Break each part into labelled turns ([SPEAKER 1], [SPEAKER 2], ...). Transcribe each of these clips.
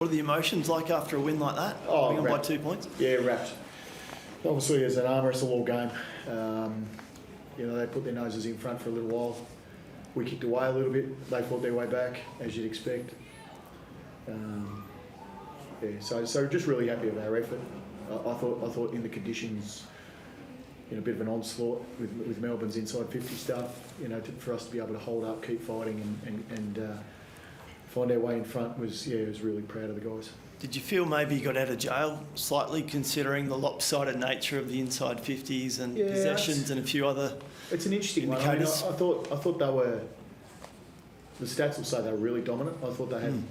[SPEAKER 1] What are the emotions like after a win like that?
[SPEAKER 2] Oh,
[SPEAKER 1] Winning by 2 points?
[SPEAKER 2] Yeah, wrapped. Obviously, as an arm wrestle all game, they put their noses in front for a little while. We kicked away a little bit. They fought their way back, as you'd expect. So just really happy with our effort. I thought in the conditions, a bit of an onslaught with Melbourne's inside 50 stuff. For us to be able to hold up, keep fighting, and find our way in front was really proud of the guys.
[SPEAKER 1] Did you feel maybe you got out of jail slightly, considering the lopsided nature of the inside 50s and possessions and a few other?
[SPEAKER 2] It's an interesting one. I thought they were. The stats will say they were really dominant. I thought they had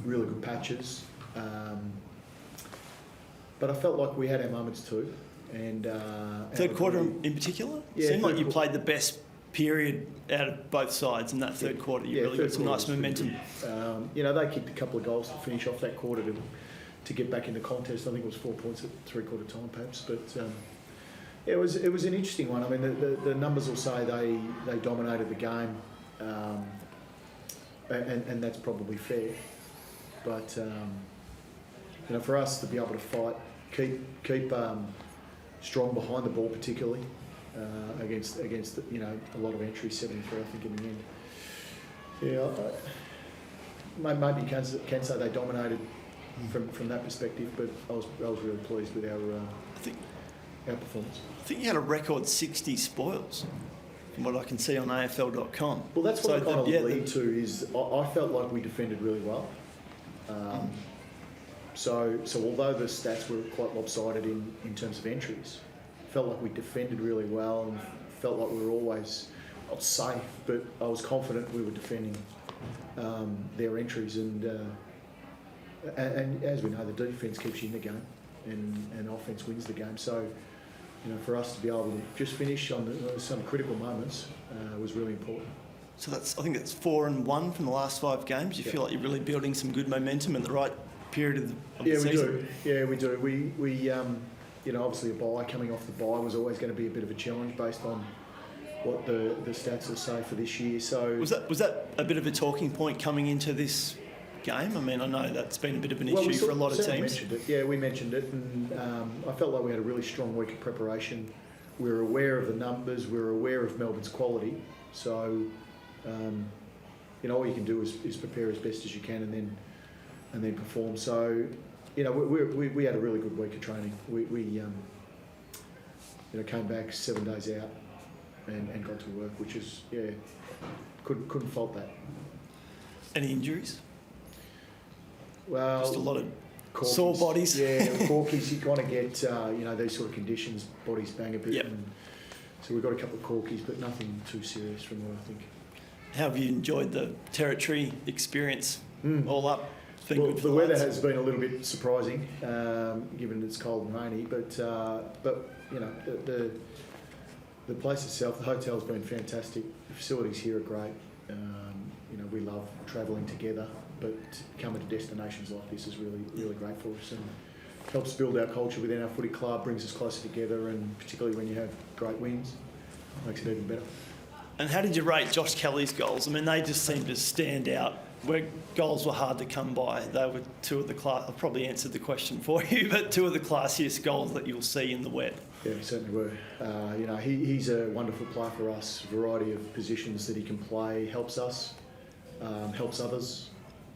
[SPEAKER 2] really good patches, but I felt like we had our moments too. And
[SPEAKER 1] third quarter in particular, seemed like you played the best period out of both sides in that third quarter. You really got some nice momentum.
[SPEAKER 2] They kicked a couple of goals to finish off that quarter to get back in the contest. I think it was 4 points at three-quarter time, perhaps. But it was an interesting one. I mean, the numbers will say they dominated the game, and that's probably fair. But for us to be able to fight, keep strong behind the ball, particularly. Against a lot of entries, 73 I think in the end. Maybe you can say they dominated from that perspective, but I was really pleased with our performance.
[SPEAKER 1] I think you had a record 60 spoils, from what I can see on AFL.com.
[SPEAKER 2] Well, that's what I kind of lead to. Is I felt like we defended really well. So although the stats were quite lopsided in terms of entries, felt like we defended really well and felt like we were always not safe, but I was confident we were defending their entries. And as we know, the defence keeps you in the game, and offence wins the game. So, for us to be able to just finish on some critical moments was really important.
[SPEAKER 1] So I think that's 4-1 from the last 5 games. You feel like you're really building some good momentum in the right period of the season?
[SPEAKER 2] Yeah, we do. We obviously a bye, coming off the bye was always going to be a bit of a challenge based on what the stats will say for this year. So was
[SPEAKER 1] that a bit of a talking point coming into this game? I mean, I know that's been a bit of an issue for a lot of teams.
[SPEAKER 2] Mentioned it. Yeah, we mentioned it, and I felt like we had a really strong week of preparation. We were aware of the numbers. We were aware of Melbourne's quality. So, all you can do is prepare as best as you can, and then perform. So, we had a really good week of training. We came back 7 days out and got to work, which is couldn't fault that.
[SPEAKER 1] Any injuries?
[SPEAKER 2] Well,
[SPEAKER 1] just a lot of
[SPEAKER 2] corkies.
[SPEAKER 1] Sore bodies.
[SPEAKER 2] Yeah, corkies. You kind of get these sort of conditions, bodies bang a bit.
[SPEAKER 1] Yep.
[SPEAKER 2] And so we've got a couple of corkies, but nothing too serious from what I think.
[SPEAKER 1] How have you enjoyed the territory experience? All up.
[SPEAKER 2] Well, the weather has been a little bit surprising, given it's cold and rainy. But the place itself, the hotel's been fantastic. The facilities here are great. We love travelling together, but coming to destinations like this is really, really great for us, and helps build our culture within our footy club, brings us closer together, and particularly when you have great wins, makes it even better.
[SPEAKER 1] And how did you rate Josh Kelly's goals? I mean, they just seemed to stand out. Where goals were hard to come by, they were two of the class. I've probably answered the question for you, but two of the classiest goals that you'll see in the web. Yeah,
[SPEAKER 2] certainly were. He's a wonderful player for us. Variety of positions that he can play, helps us, helps others,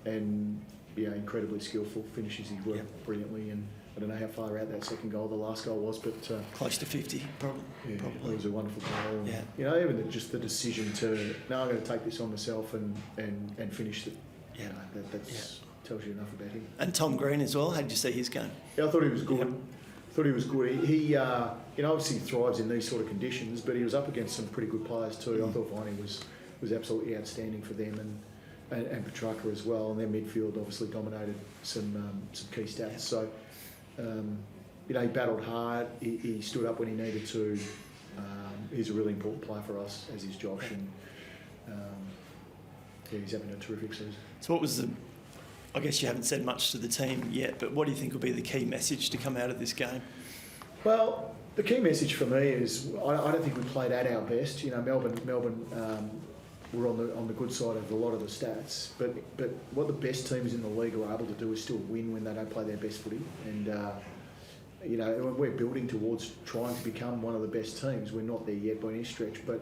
[SPEAKER 2] and incredibly skillful. Finishes his work brilliantly, and I don't know how far out that second goal, the last goal was, but
[SPEAKER 1] close to 50, probably.
[SPEAKER 2] Yeah, probably. It was a wonderful goal. Yeah. Even just the decision to I'm going to take this on myself and finish it. Yeah, that tells you enough about him.
[SPEAKER 1] And Tom Green as well. How did you see his game?
[SPEAKER 2] Yeah, I thought he was good. He obviously thrives in these sort of conditions, but he was up against some pretty good players too. I thought Viney was absolutely outstanding for them, and Petrarca as well. And their midfield obviously dominated some key stats. So. He battled hard. He stood up when he needed to. He's a really important player for us, as is Josh, and he's having a terrific season.
[SPEAKER 1] So what was I guess you haven't said much to the team yet, but what do you think will be the key message to come out of this game?
[SPEAKER 2] Well, the key message for me is I don't think we played at our best. Melbourne we're on the good side of a lot of the stats. But what the best teams in the league are able to do is still win when they don't play their best footy. And you know, we're building towards trying to become one of the best teams. We're not there yet by any stretch, but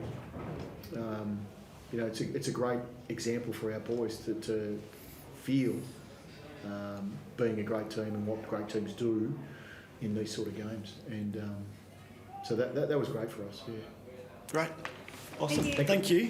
[SPEAKER 2] you know, it's a great example for our boys to feel being a great team and what great teams do in these sort of games. And so that was great for us. Yeah.
[SPEAKER 1] Great. Awesome.
[SPEAKER 3] Thank you.
[SPEAKER 1] Thank you.